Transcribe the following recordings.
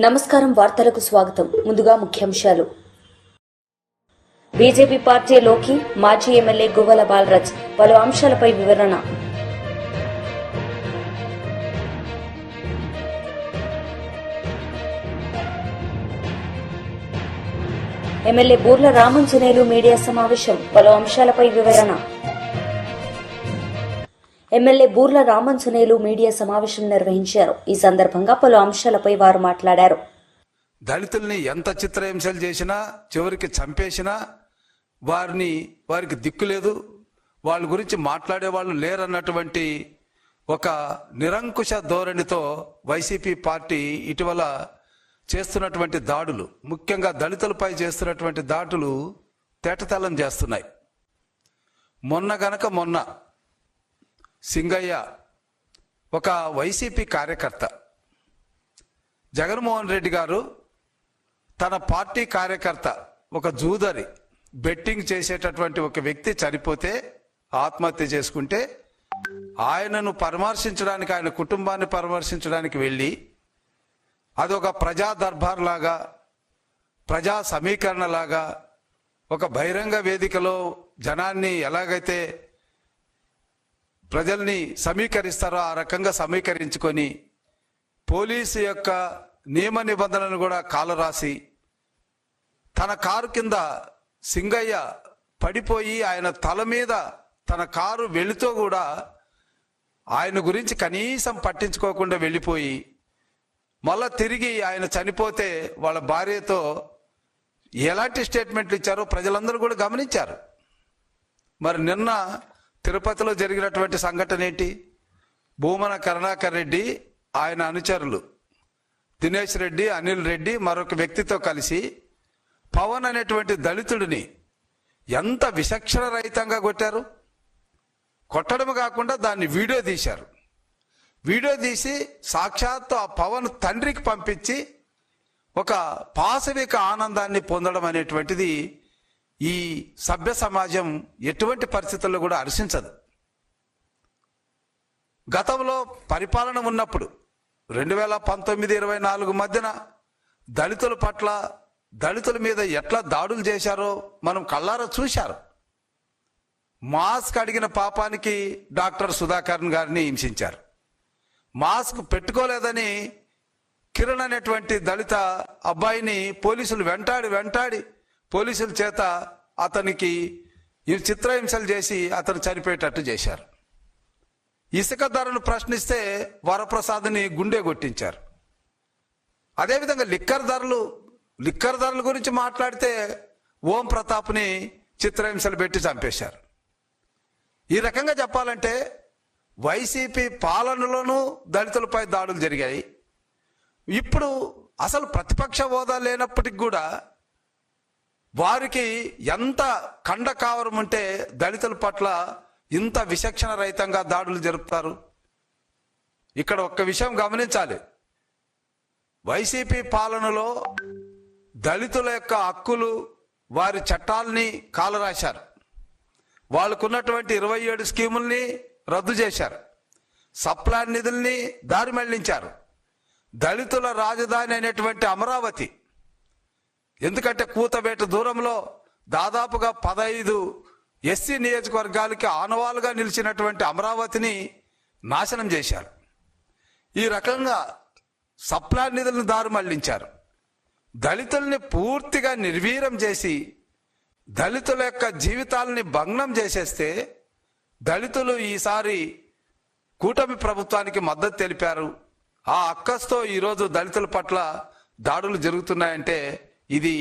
నమస్కారం. వార్తలకు స్వాగతం. ముందుగా ముఖ్యాంశాలు. బీజేపీ పార్టీలోకి మాజీ ఎమ్మెల్యే గువ్వల బాలరాజ్ పలు అంశాలపై వివరణ. ఎమ్మెల్యే బూర్ల రామాంజనేయులు మీడియా సమావేశం, పలు అంశాలపై వివరణ. ఎమ్మెల్యే బూర్ల రామాంజనేయులు మీడియా సమావేశం నిర్వహించారు. ఈ సందర్భంగా పలు అంశాలపై వారు మాట్లాడారు. దళితుల్ని ఎంత చిత్రహింసలు చేసినా, చివరికి చంపేసినా వారికి దిక్కు లేదు, వాళ్ళ గురించి మాట్లాడే వాళ్ళు లేరన్నటువంటి ఒక నిరంకుశ ధోరణితో వైసీపీ పార్టీ ఇటీవల చేస్తున్నటువంటి దాడులు, ముఖ్యంగా దళితులపై చేస్తున్నటువంటి దాడులు తేటతెల్లం చేస్తున్నాయి. మొన్న సింగయ్య ఒక వైసీపీ కార్యకర్త, జగన్మోహన్ రెడ్డి గారు తన పార్టీ కార్యకర్త ఒక జూదరి, బెట్టింగ్ చేసేటటువంటి ఒక వ్యక్తి చనిపోతే, ఆత్మహత్య చేసుకుంటే ఆయనను పరామర్శించడానికి, ఆయన కుటుంబాన్ని పరామర్శించడానికి వెళ్ళి అదొక ప్రజా దర్బార్ లాగా, ప్రజా సమీకరణ లాగా, ఒక బహిరంగ వేదికలో జనాన్ని ఎలాగైతే ప్రజల్ని సమీకరిస్తారో ఆ రకంగా సమీకరించుకొని పోలీసు యొక్క నియమ నిబంధనలను కూడా కాలరాసి తన కారు కింద సింగయ్య పడిపోయి ఆయన తల మీద తన కారు వెళుతూ కూడా ఆయన గురించి కనీసం పట్టించుకోకుండా వెళ్ళిపోయి మళ్ళా తిరిగి ఆయన చనిపోతే వాళ్ళ భార్యతో ఎలాంటి స్టేట్మెంట్లు ఇచ్చారో ప్రజలందరూ కూడా గమనించారు. మరి నిన్న తిరుపతిలో జరిగినటువంటి సంఘటన ఏంటి? భూమన కరుణాకర్ రెడ్డి, ఆయన అనుచరులు దినేష్ రెడ్డి, అనిల్ రెడ్డి మరొక వ్యక్తితో కలిసి పవన్ అనేటువంటి దళితుడిని ఎంత విచక్షణ రహితంగా కొట్టారు. కొట్టడం కాకుండా దాన్ని వీడియో తీశారు. వీడియో తీసి సాక్షాత్తు ఆ పవన్ తండ్రికి పంపించి ఒక పాశవిక ఆనందాన్ని పొందడం అనేటువంటిది ఈ సభ్య సమాజం ఎటువంటి పరిస్థితుల్లో కూడా హర్షించదు. గతంలో పరిపాలన ఉన్నప్పుడు 2019-24 మధ్యన దళితుల పట్ల, దళితుల మీద ఎట్లా దాడులు చేశారో మనం కళ్ళారా చూశారు. మాస్క్ అడిగిన పాపానికి డాక్టర్ సుధాకర్ గారిని హింసించారు. మాస్క్ పెట్టుకోలేదని కిరణ్ అనేటువంటి దళిత అబ్బాయిని పోలీసులు వెంటాడి పోలీసుల చేత అతనికి చిత్రహింసలు చేసి అతను చనిపోయేటట్టు చేశారు. ఇసుక ధరను ప్రశ్నిస్తే వరప్రసాద్ని గుండె కొట్టించారు. అదేవిధంగా లిక్కర్ ధరల గురించి మాట్లాడితే ఓం ప్రతాప్ని చిత్రహింసలు పెట్టి చంపేశారు. ఈ రకంగా చెప్పాలంటే వైసీపీ పాలనలోనూ దళితులపై దాడులు జరిగాయి. ఇప్పుడు అసలు ప్రతిపక్ష హోదా లేనప్పటికి కూడా వారికి ఎంత కండకావరం ఉంటే దళితుల పట్ల ఇంత విచక్షణ రహితంగా దాడులు జరుపుతారు. ఇక్కడ ఒక్క విషయం గమనించాలి. వైసీపీ పాలనలో దళితుల యొక్క హక్కులు, వారి చట్టాలని కాలరాశారు. వాళ్ళకున్నటువంటి 27 స్కీముల్ని రద్దు చేశారు. సప్లాన్ నిధుల్ని దారి మళ్లించారు. దళితుల రాజధాని అయినటువంటి అమరావతి, ఎందుకంటే కూతవేట దూరంలో దాదాపుగా 15 ఎస్సీ నియోజకవర్గాలకి ఆనవాలుగా నిలిచినటువంటి అమరావతిని నాశనం చేశారు. ఈ రకంగా సప్లాన్ నిధులను దారి మళ్లించారు. దళితుల్ని పూర్తిగా నిర్వీర్యం చేసి దళితుల యొక్క జీవితాలని భగ్నం చేసేస్తే దళితులు ఈసారి కూటమి ప్రభుత్వానికి మద్దతు తెలిపారు. ఆ అక్కస్తో ఈరోజు దళితుల పట్ల దాడులు జరుగుతున్నాయంటే ఇది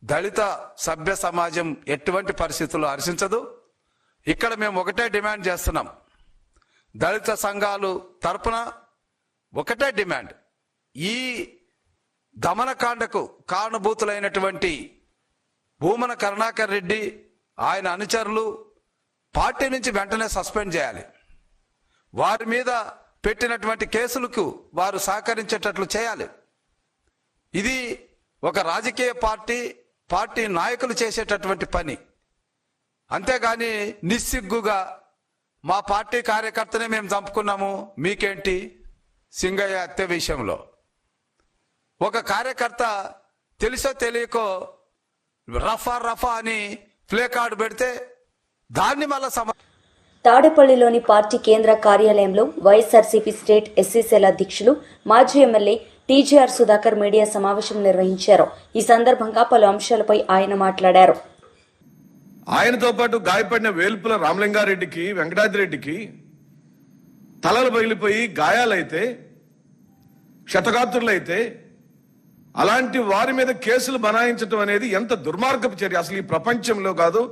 దళిత సభ్య సమాజం ఎటువంటి పరిస్థితుల్లో హర్షించదు. ఇక్కడ మేము ఒకటే డిమాండ్ చేస్తున్నాం. దళిత సంఘాలు తరపున ఒకటే డిమాండ్, ఈ దమనకాండకు కారణభూతులైనటువంటి భూమన కరుణాకర్ రెడ్డి, ఆయన అనుచరులు పార్టీ నుంచి వెంటనే సస్పెండ్ చేయాలి. వారి మీద పెట్టినటువంటి కేసులకు వారు సహకరించేటట్లు చేయాలి. ఇది ఒక రాజకీయ పార్టీ నాయకులు చేసేటటువంటి పని. అంతేగాని నిస్సిగ్గుగా మా పార్టీ కార్యకర్తనే మేము చంపుకున్నాము, మీకేంటి సింగయ్య హత్య విషయంలో ఒక కార్యకర్త తెలుసో తెలియకో రఫా అని ప్లే కార్డు పెడితే దాన్ని మళ్ళా తాడేపల్లిలోని పార్టీ కేంద్ర కార్యాలయంలో వైఎస్ఆర్సీపీ స్టేట్ ఎస్సీసీల అధ్యక్షులు మాజీ ఎమ్మెల్యే టీజీఆర్ సుధాకర్ మీడియా సమావేశం నిర్వహించారు. ఈ సందర్భంగా పలు అంశాలపై ఆయన మాట్లాడారు. ఆయనతో పాటు గాయపడిన వేల్పుల రామలింగారెడ్డికి, వెంకటాద్రిరెడ్డికి తలలు పగిలిపోయి గాయాలైతే, క్షతగాత్రులైతే అలాంటి వారి మీద కేసులు బనాయించడం అనేది ఎంత దుర్మార్గపు చర్య. అసలు ఈ ప్రపంచంలో కాదు,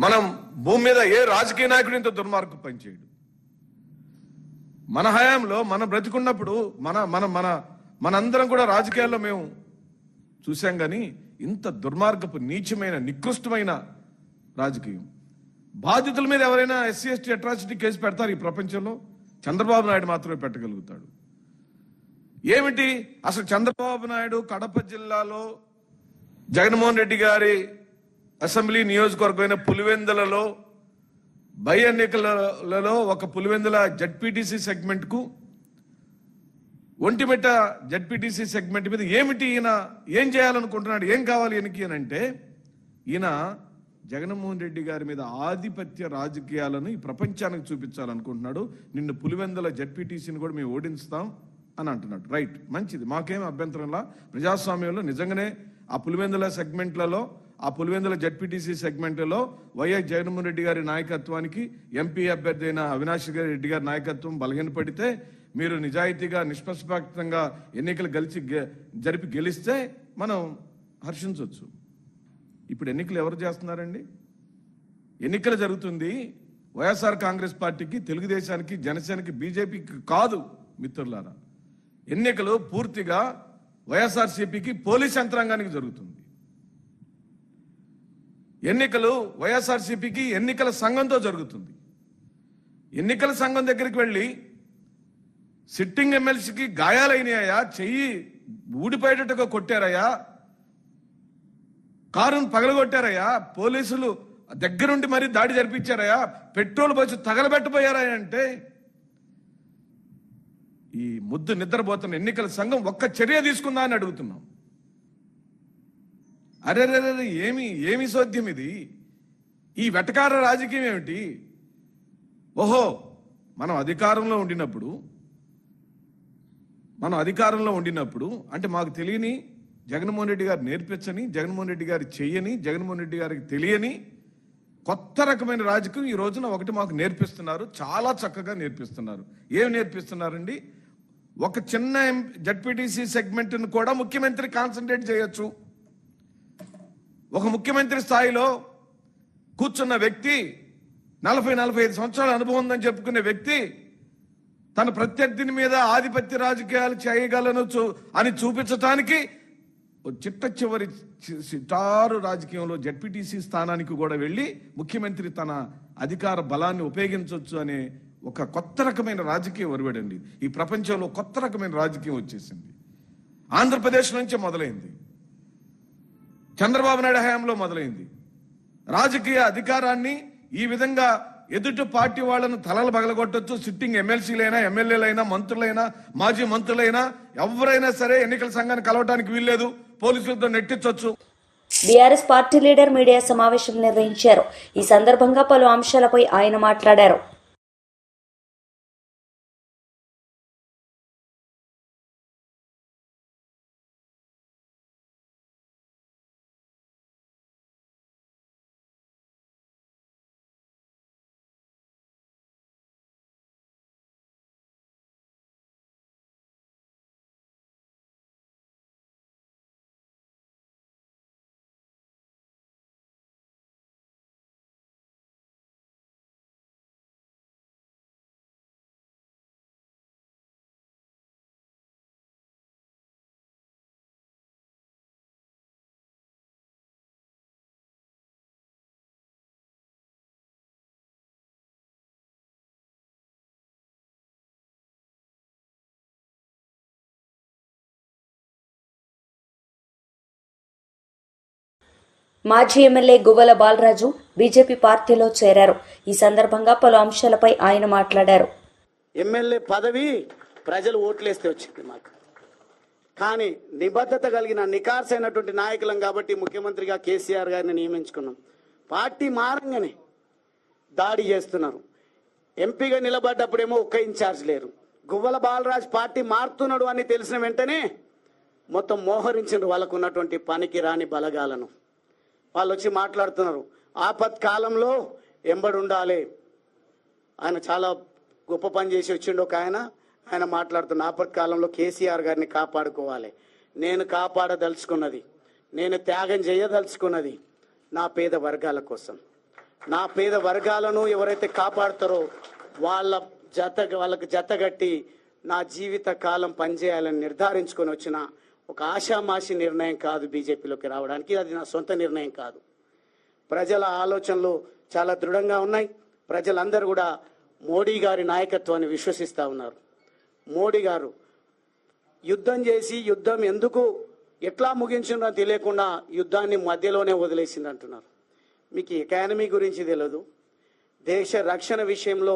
మనం భూమి మీద ఏ రాజకీయ నాయకుడు ఇంత దుర్మార్గం పనిచేయడు. మన హయాంలో మనం బ్రతికున్నప్పుడు మనందరం కూడా రాజకీయాల్లో మేము చూసాం, కానీ ఇంత దుర్మార్గపు నీచమైన నికృష్టమైన రాజకీయం. బాధితుల మీద ఎవరైనా ఎస్సీ ఎస్టీ అట్రాసిటీ కేసు పెడతారు ఈ ప్రపంచంలో? చంద్రబాబు నాయుడు మాత్రమే పెట్టగలుగుతాడు. ఏమిటి అసలు చంద్రబాబు నాయుడు కడప జిల్లాలో జగన్మోహన్ రెడ్డి గారి అసెంబ్లీ నియోజకవర్గమైన పులివెందులలో బై ఎన్నికలలో ఒక పులివెందుల జడ్పీటీసీ సెగ్మెంట్ కు, ఒంటిమిట్ట జడ్పీటీసీ సెగ్మెంట్ మీద ఏమిటి ఈయన ఏం చేయాలనుకుంటున్నాడు, ఏం కావాలి ఈయనకి అని అంటే, ఈయన జగన్మోహన్ రెడ్డి గారి మీద ఆధిపత్య రాజకీయాలను ఈ ప్రపంచానికి చూపించాలనుకుంటున్నాడు. నిన్ను పులివెందుల జడ్పీటీసీని కూడా మేము ఓడిస్తాం అని అంటున్నాడు. రైట్, మంచిది, మాకేం అభ్యంతరంలా. ప్రజాస్వామ్యంలో నిజంగానే ఆ పులివెందుల సెగ్మెంట్లలో, ఆ పులివెందుల జడ్పీటీసీ సెగ్మెంట్లో వైఎస్ జగన్మోహన్ రెడ్డి గారి నాయకత్వానికి, ఎంపీ అభ్యర్థి అయిన అవినాష్ రెడ్డి గారి నాయకత్వం బలహీనపడితే మీరు నిజాయితీగా నిష్పక్షపాతంగా ఎన్నికలు జరిపి గెలిస్తే మనం హర్షించవచ్చు. ఇప్పుడు ఎన్నికలు ఎవరు చేస్తున్నారండి? ఎన్నికలు జరుగుతుంది వైఎస్ఆర్ కాంగ్రెస్ పార్టీకి, తెలుగుదేశానికి, జనసేనకి, బీజేపీకి కాదు మిత్రులారా. ఎన్నికలు పూర్తిగా వైఎస్ఆర్సీపీకి, పోలీస్ యంత్రాంగానికి జరుగుతుంది. ఎన్నికలు వైఎస్ఆర్సీపీకి ఎన్నికల సంఘంతో జరుగుతుంది. ఎన్నికల సంఘం దగ్గరికి వెళ్ళి సిట్టింగ్ ఎమ్మెల్సీకి గాయాలైనాయా, చెయ్యి ఊడిపోయేటట్టుగా కొట్టారయ్యా, కారును పగలగొట్టారయ్యా, పోలీసులు దగ్గరుండి మరీ దాడి జరిపించారయ్యా, పెట్రోల్ పోసి తగలబెట్టబోయారా అంటే ఈ ముద్దు నిద్రపోతున్న ఎన్నికల సంఘం ఒక్క చర్య తీసుకుందా అని అడుగుతున్నాం. అరే ఏమి సోద్యం ఇది? ఈ వెటకార రాజకీయం ఏమిటి? ఓహో, మనం అధికారంలో ఉండినప్పుడు అంటే మాకు తెలియని, జగన్మోహన్ రెడ్డి గారు నేర్పించని, జగన్మోహన్ రెడ్డి గారు చెయ్యని, జగన్మోహన్ రెడ్డి గారికి తెలియని కొత్త రకమైన రాజకీయం ఈ రోజున ఒకటి మాకు నేర్పిస్తున్నారు. చాలా చక్కగా నేర్పిస్తున్నారు. ఏం నేర్పిస్తున్నారండి? ఒక చిన్న జడ్పీటీసీ సెగ్మెంట్ను కూడా ముఖ్యమంత్రి కాన్సన్ట్రేట్ చేయొచ్చు. ఒక ముఖ్యమంత్రి స్థాయిలో కూర్చున్న వ్యక్తి, 40-45 సంవత్సరాల అనుభవం ఉందని చెప్పుకునే వ్యక్తి తన ప్రత్యర్థిని మీద ఆధిపత్య రాజకీయాలు చేయగలను అని చూపించడానికి చిట్ట చివరి సిటారు రాజకీయంలో జడ్పీటీసీ స్థానానికి కూడా వెళ్ళి ముఖ్యమంత్రి తన అధికార బలాన్ని ఉపయోగించవచ్చు అనే ఒక కొత్త రకమైన రాజకీయం ఒరివాడండి. ఈ ప్రపంచంలో కొత్త రకమైన రాజకీయం వచ్చేసింది. ఆంధ్రప్రదేశ్ నుంచి మొదలైంది, చంద్రబాబు నాయుడు హయాంలో మొదలైంది. రాజకీయ అధికారాన్ని ఈ విధంగా ఎదుటి పార్టీ వాళ్లను తలలు పగలగొట్టొచ్చు. సిట్టింగ్ ఎమ్మెల్సీలైనా, ఎమ్మెల్యేలైనా, మంత్రులైనా, మాజీ మంత్రులైనా ఎవరైనా సరే ఎన్నికల సంఘాన్ని కలవటానికి వీల్లేదు, పోలీసులతో నెట్టించవచ్చు. బీఆర్ఎస్ పార్టీ లీడర్ మీడియా సమావేశం నిర్వహించారు. ఈ సందర్భంగా పలు అంశాలపై ఆయన మాట్లాడారు. మాజీ ఎమ్మెల్యే గువ్వల బాలరాజు బీజేపీ పార్టీలో చేరారు. ఈ సందర్భంగా పలు అంశాలపై ఆయన మాట్లాడారు. ఎమ్మెల్యే పదవి ప్రజలు ఓట్లేస్తే వచ్చింది. మాకు కానీ నిబద్ధత కలిగిన నికార్సైనటువంటి నాయకులం కాబట్టి ముఖ్యమంత్రిగా కేసీఆర్ గారిని నియమించుకున్నాం. పార్టీ మారంగానే దాడి చేస్తున్నారు. ఎంపీగా నిలబడ్డప్పుడేమో ఒక్క ఇన్ఛార్జ్ లేరు. గువ్వల బాలరాజ్ పార్టీ మారుతున్నాడు అని తెలిసిన వెంటనే మొత్తం మోహరించారు వాళ్ళకు ఉన్నటువంటి పనికి రాని బలగాలను. వాళ్ళు వచ్చి మాట్లాడుతున్నారు, ఆపత్కాలంలో ఎంబడి ఉండాలి. ఆయన చాలా గొప్ప పని చేసి వచ్చిండు ఒక ఆయన మాట్లాడుతున్న ఆపత్కాలంలో కేసీఆర్ గారిని కాపాడుకోవాలి. నేను కాపాడదలుచుకున్నది, నేను త్యాగం చేయదలుచుకున్నది నా పేద వర్గాల కోసం. నా పేద వర్గాలను ఎవరైతే కాపాడుతారో వాళ్ళకు జతగట్టి నా జీవిత కాలం పనిచేయాలని నిర్ధారించుకొని వచ్చిన ఒక ఆషామాషి నిర్ణయం కాదు బీజేపీలోకి రావడానికి. అది నా సొంత నిర్ణయం కాదు. ప్రజల ఆలోచనలు చాలా దృఢంగా ఉన్నాయి. ప్రజలందరూ కూడా మోడీ గారి నాయకత్వాన్ని విశ్వసిస్తూ ఉన్నారు. మోడీ గారు యుద్ధం చేసి యుద్ధం ఎందుకు ఎట్లా ముగించిందో తెలియకుండా యుద్ధాన్ని మధ్యలోనే వదిలేసింది అంటున్నారు. మీకు ఎకానమీ గురించి తెలియదు, దేశ రక్షణ విషయంలో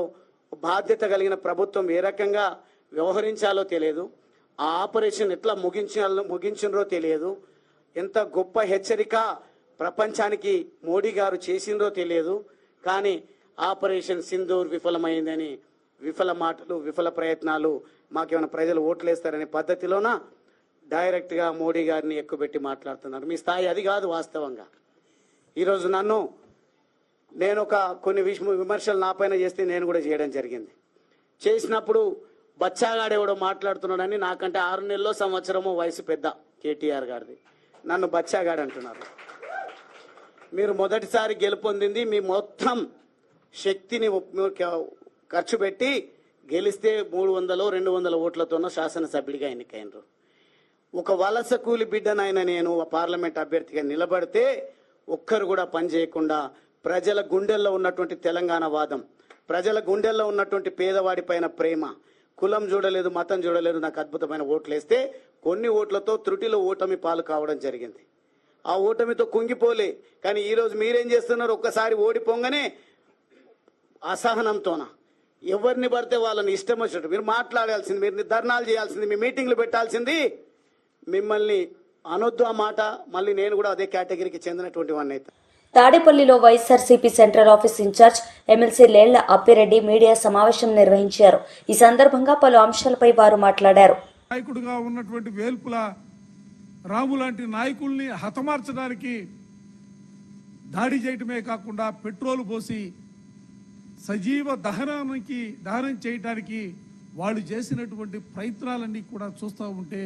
బాధ్యత కలిగిన ప్రభుత్వం ఏ రకంగా వ్యవహరించాలో తెలియదు, ఆ ఆపరేషన్ ఎట్లా ముగించినరో తెలియదు, ఎంత గొప్ప హెచ్చరిక ప్రపంచానికి మోడీ గారు చేసిందో తెలియదు. కానీ ఆపరేషన్ సింధూర్ విఫలమైందని విఫల మాటలు, విఫల ప్రయత్నాలు, మాకేమైనా ప్రజలు ఓట్లేస్తారనే పద్ధతిలోన డైరెక్ట్గా మోడీ గారిని ఎక్కుపెట్టి మాట్లాడుతున్నారు. మీ స్థాయి అది కాదు. వాస్తవంగా ఈరోజు నేను కొన్ని విమర్శలు నా పైన చేస్తే నేను కూడా చేయడం జరిగింది. చేసినప్పుడు బచ్చాగాడెవడో మాట్లాడుతున్నాడని, నాకంటే 6 నెలల్లో సంవత్సరమో వయసు పెద్ద కేటీఆర్ గారిది, నన్ను బచ్చాగాడు అంటున్నారు. మీరు మొదటిసారి గెలుపొందింది మీ మొత్తం శక్తిని ఖర్చు పెట్టి గెలిస్తే 300-200 ఓట్లతోనో శాసనసభ్యుడిగా ఎన్నికైనరు. ఒక వలస కూలి బిడ్డనైనా నేను పార్లమెంట్ అభ్యర్థిగా నిలబడితే ఒక్కరు కూడా పని చేయకుండా ప్రజల గుండెల్లో ఉన్నటువంటి తెలంగాణ వాదం, ప్రజల గుండెల్లో ఉన్నటువంటి పేదవాడి పైన ప్రేమ, కులం చూడలేదు, మతం చూడలేదు, నాకు అద్భుతమైన ఓట్లు వేస్తే కొన్ని ఓట్లతో త్రుటిలో ఓటమి పాలు కావడం జరిగింది. ఆ ఓటమితో కుంగిపోలే. కానీ ఈరోజు మీరేం చేస్తున్నారు? ఒక్కసారి ఓడిపోగానే అసహనంతోన ఎవరిని పడితే వాళ్ళని ఇష్టం వచ్చినట్టు మీరు మాట్లాడాల్సింది, మీరు ధర్నాలు చేయాల్సింది, మీ మీటింగ్లు పెట్టాల్సింది. మిమ్మల్ని అనొద్దు ఆ మాట. మళ్ళీ నేను కూడా అదే కేటగిరీకి చెందినటువంటి వాడిని అయితే. తాడేపల్లిలో YSRCP central office incharge MLC Lella Appireddy media సమావేశం నిర్వహించారు. ఈ సందర్భంగా పలు అంశాలపై వారు మాట్లాడారు. నాయకుడిగా ఉన్నటువంటి వేల్పుల రాము లాంటి నాయకుల్ని హతమార్చడానికి దాడి చేయటమే కాకుండా పెట్రోల్ పోసి సజీవ దహనం చేయడానికి వాళ్ళు చేసినటువంటి ప్రయత్నాలన్నీ కూడా చూస్తూ ఉంటే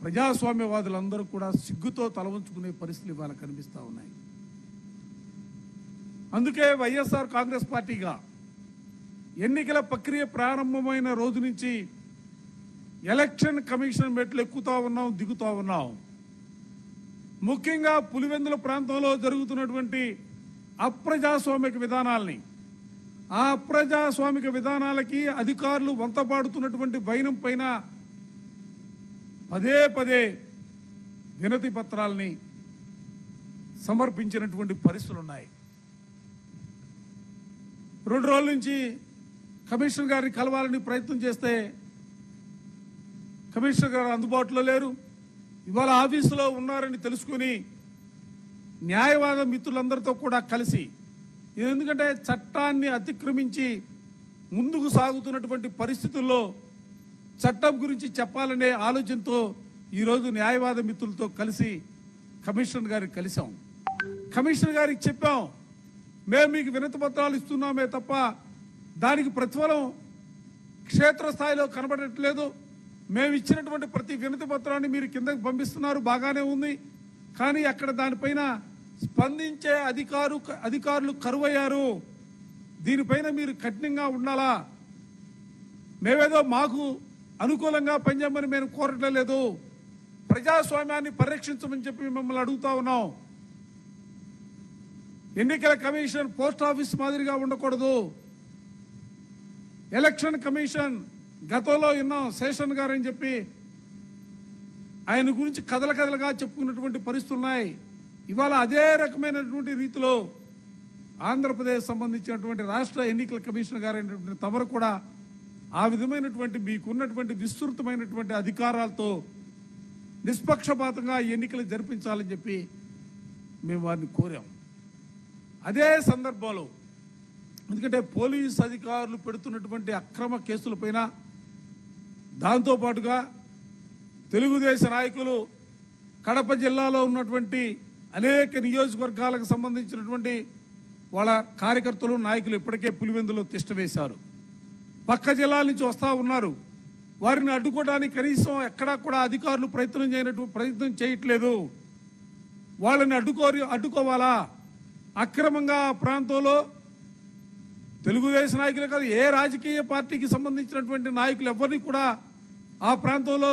ప్రజాస్వామ్యవాదులందరూ కూడా సిగ్గుతో తల వంచుకునే పరిస్థితులు ఇవాళ కనిపిస్తూ ఉన్నాయి. అందుకే వైఎస్ఆర్ కాంగ్రెస్ పార్టీగా ఎన్నికల ప్రక్రియ ప్రారంభమైన రోజు నుంచి ఎలక్షన్ కమిషన్ మెట్లు ఎక్కుతూ ఉన్నాం, దిగుతూ ఉన్నాం. ముఖ్యంగా పులివెందుల ప్రాంతంలో జరుగుతున్నటువంటి అప్రజాస్వామిక విధానాల్ని, ఆ అప్రజాస్వామిక విధానాలకి అధికారులు వంతపాడుతున్నటువంటి వైనం పైన పదే వినతి పత్రాలని సమర్పించినటువంటి పరిస్థితులు ఉన్నాయి. 2 రోజుల నుంచి కమిషనర్ గారిని కలవాలని ప్రయత్నం చేస్తే కమిషనర్ గారు అందుబాటులో లేరు. ఇవాళ ఆఫీసులో ఉన్నారని తెలుసుకుని న్యాయవాద మిత్రులందరితో కూడా కలిసి, ఎందుకంటే చట్టాన్ని అతిక్రమించి ముందుకు సాగుతున్నటువంటి పరిస్థితుల్లో చట్టం గురించి చెప్పాలనే ఆలోచనతో ఈరోజు న్యాయవాద మిత్రులతో కలిసి కమిషనర్ గారికి కలిసాం. కమిషనర్ గారికి చెప్పాం, మేము మీకు వినతి పత్రాలు ఇస్తున్నామే తప్ప దానికి ప్రతిఫలం క్షేత్రస్థాయిలో కనబడట్లేదు. మేము ఇచ్చినటువంటి ప్రతి వినతి పత్రాన్ని మీరు కిందకి పంపిస్తున్నారు, బాగానే ఉంది. కానీ అక్కడ దానిపైన స్పందించే అధికారులు కరువయ్యారు. దీనిపైన మీరు కఠినంగా ఉండాలా. మేమేదో మాకు అనుకూలంగా పనిచేయమని మేము కోరట్లేదు, ప్రజాస్వామ్యాన్ని పరిరక్షించమని చెప్పి మిమ్మల్ని అడుగుతా ఉన్నాం. ఎన్నికల కమిషన్ పోస్ట్ ఆఫీస్ మాదిరిగా ఉండకూడదు. ఎలక్షన్ కమిషన్ గతంలో విన్నాం, శేషన్ గారు అని చెప్పి ఆయన గురించి కథలుగా చెప్పుకున్నటువంటి పరిస్థితులు ఉన్నాయి. ఇవాళ అదే రకమైనటువంటి రీతిలో ఆంధ్రప్రదేశ్ సంబంధించినటువంటి రాష్ట్ర ఎన్నికల కమిషనర్ గారు అయినటువంటి తమరు కూడా ఆ విధమైనటువంటి మీకున్నటువంటి విస్తృతమైనటువంటి అధికారాలతో నిష్పక్షపాతంగా ఎన్నికలు జరిపించాలని చెప్పి మేము వారిని కోరాం. అదే సందర్భంలో ఎందుకంటే పోలీస్ అధికారులు పెడుతున్నటువంటి అక్రమ కేసులపైన దాంతోపాటుగా తెలుగుదేశం నాయకులు కడప జిల్లాలో ఉన్నటువంటి అనేక నియోజకవర్గాలకు సంబంధించినటువంటి వాళ్ళ కార్యకర్తలు నాయకులు ఇప్పటికే పులివెందులో తిష్టవేశారు. పక్క జిల్లాల నుంచి వస్తూ ఉన్నారు. వారిని అడ్డుకోవడానికి కనీసం ఎక్కడా కూడా అధికారులు ప్రయత్నం చేయట్లేదు. వాళ్ళని అడ్డుకోవాలా? అక్రమంగా ఆ ప్రాంతంలో తెలుగుదేశం నాయకులే కాదు, ఏ రాజకీయ పార్టీకి సంబంధించినటువంటి నాయకులు ఎవరిని కూడా ఆ ప్రాంతంలో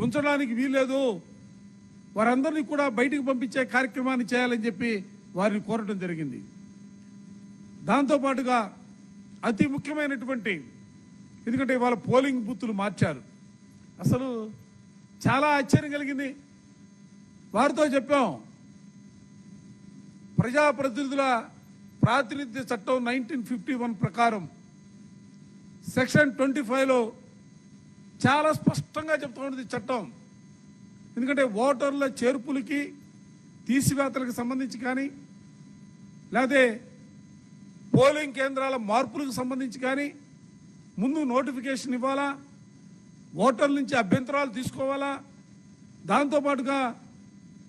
ఉంచడానికి వీల్లేదు. వారందరినీ కూడా బయటికి పంపించే కార్యక్రమాన్ని చేయాలని చెప్పి వారిని కోరటం జరిగింది. దాంతోపాటుగా అతి ముఖ్యమైనటువంటి, ఎందుకంటే ఇవాళ పోలింగ్ బూతులు మార్చారు. అసలు చాలా ఆశ్చర్యం కలిగింది. వారితో చెప్పాం, ప్రజాప్రతినిధుల ప్రాతినిధ్య చట్టం 1951 ప్రకారం సెక్షన్ 25లో చాలా స్పష్టంగా చెప్తా ఉంటుంది చట్టం. ఎందుకంటే ఓటర్ల చేర్పులకి తీసివేతలకు సంబంధించి కానీ, లేకపోతే పోలింగ్ కేంద్రాల మార్పులకు సంబంధించి కానీ ముందు నోటిఫికేషన్ ఇవ్వాలా, ఓటర్ల నుంచి అభ్యంతరాలు తీసుకోవాలా, దాంతోపాటుగా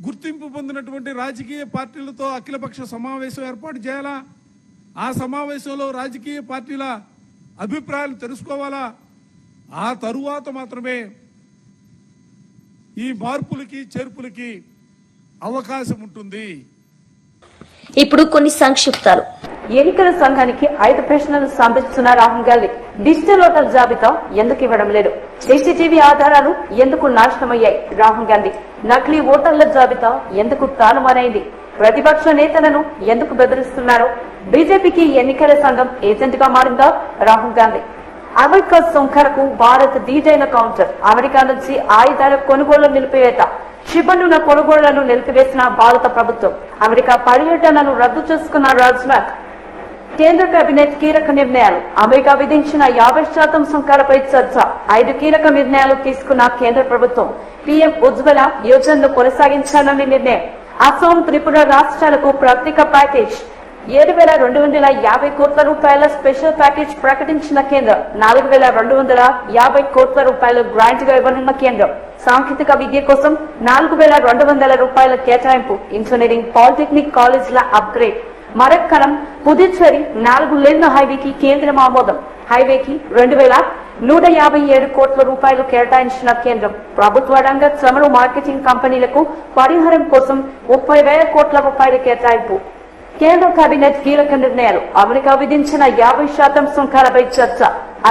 గుర్తింపు పొందినటువంటి రాజకీయ పార్టీలతో అఖిలపక్ష సమావేశం ఏర్పాటు చేయాలా, ఆ సమావేశంలో రాజకీయ పార్టీల అభిప్రాయాలు తెలుసుకోవాలా, ఆ తరువాత మాత్రమే ఈ మార్పులకి చేర్పులకి అవకాశం ఉంటుంది. ఇప్పుడు కొన్ని సంక్షిప్తాలు. ఎన్నికల సంఘానికి 5 ప్రశ్నలు సంధిస్తున్న రాహుల్ గాంధీ. డిజిటల్ ఓటర్ జాబితా ఎందుకు ఇవ్వడం లేదు? సీసీటీవీ ఆధారాలు ఎందుకు నాశనమయ్యాయి? రాహుల్ గాంధీ. నకిలీ ఓటర్ల జాబితా ఎందుకు తారుమారైంది? ప్రతిపక్ష నేతలను ఎందుకు బెదిరిస్తున్నారు? బీజేపీకి ఎన్నికల సంఘం ఏజెంట్ గా మారిందా? రాహుల్ గాంధీ. అమెరికా సొంకరకు భారత్ ధీటైన కౌంటర్. అమెరికా నుంచి ఆయుధాల కొనుగోలు నిలిపివేత. క్షిపణుల కొనుగోళ్లను నిలిపివేసిన భారత ప్రభుత్వం. అమెరికా పర్యటనను రద్దు చేసుకున్న రాజ్నాథ్. కేంద్ర కేబినెట్ కీలక నిర్ణయాలు. అమెరికా విధించిన 50% సుంకాలపై చర్చ. 5 కీలక నిర్ణయాలు తీసుకున్న కేంద్ర ప్రభుత్వం. పీఎం ఉజ్వల యోజనను కొనసాగించాలని నిర్ణయం. అస్సాం, త్రిపుర రాష్ట్రాలకు ప్రత్యేక ప్యాకేజ్. 7,250 కోట్ల రూపాయల స్పెషల్ ప్యాకేజ్ ప్రకటించిన కేంద్రం. 4,250 కోట్ల రూపాయలు గ్రాంట్ గా ఇవ్వనున్న కేంద్రం. సాంకేతిక విద్య కోసం 4,200 రూపాయల కేటాయింపు. ఇంజనీరింగ్, పాలిటెక్నిక్ కాలేజీల అప్గ్రేడ్. మరక్కలం, పుదుచ్చేరి 4 లేన్ల హైవేకి కేంద్రం ఆమోదం. హైవేకి 2,157 కోట్ల రూపాయలు కేటాయించిన కేంద్రం. ప్రభుత్వ రంగ చమురు మార్కెటింగ్ కంపెనీలకు పరిహారం కోసం 30,000 కోట్ల రూపాయల కేటాయింపు. కేంద్ర కేబినెట్ కీలక నిర్ణయాలు. అమెరికా విధించిన 50% సుంకాలపై చర్చ.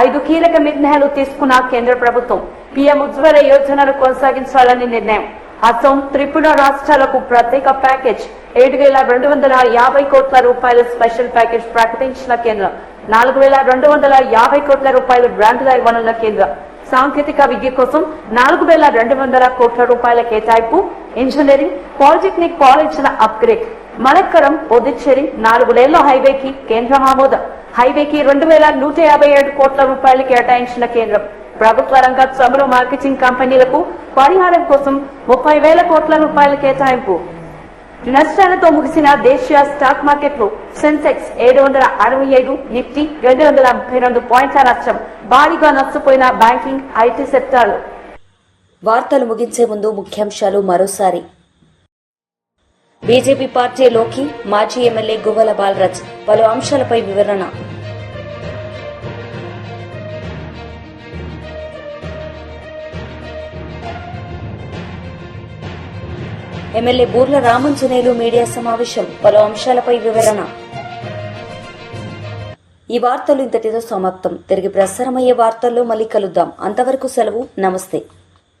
5 కీలక నిర్ణయాలు తీసుకున్న కేంద్ర ప్రభుత్వం. పీఎం ఉజ్వల యోజనను కొనసాగించాలని నిర్ణయం. అస్సాం, త్రిపుర రాష్ట్రాలకు ప్రత్యేక ప్యాకేజ్. 7,250 కోట్ల రూపాయల స్పెషల్ ప్యాకేజ్ ప్రకటించిన కేంద్రం. 4,250 కోట్ల రూపాయలు గ్రాంట్గా ఇవ్వనున్న కేంద్రం. సాంకేతిక విద్య కోసం 4,200 కోట్ల రూపాయల కేటాయింపు. ఇంజనీరింగ్, పాలిటెక్నిక్ కాలేజీల అప్గ్రేడ్. మలక్కరం, పుదుచ్చేరి 4 లేన్ల హైవేకి కేంద్రం ఆమోదం. హైవేకి 2,157 కోట్ల రూపాయలు కేటాయించిన కేంద్రం. ప్రభుత్వ రంగ చమురు మార్కెటింగ్ కంపెనీలకు పరిహారం కోసం 30,000 కోట్ల రూపాయల కేటాయింపు. నష్టాలతో ముగిసిన దేశీయ స్టాక్ మార్కెట్లు. సెన్సెక్స్ 765, నిఫ్టీ 232 పాయింట్ల నష్టం. భారీగా నష్టపోయిన బ్యాంకింగ్, ఐటీ సెక్టార్లు. వార్తలు ముగించే ముందు ముఖ్యాంశాలు మరోసారి. బీజేపీ పార్టీలోకి మాజీ ఎమ్మెల్యే గువ్వల బాలరాజ్. పలు అంశాలపై వివరణ. ఎమ్మెల్యే బూర్ల రామంజనేయులు మీడియా సమావేశం. పలు అంశాలపై వివరణ. ఈ వార్తలు ఇంతటితో సమాప్తం. తిరిగి ప్రసారమయ్యే వార్తల్లో మళ్ళీ కలుద్దాం. అంతవరకు సెలవు. నమస్తే.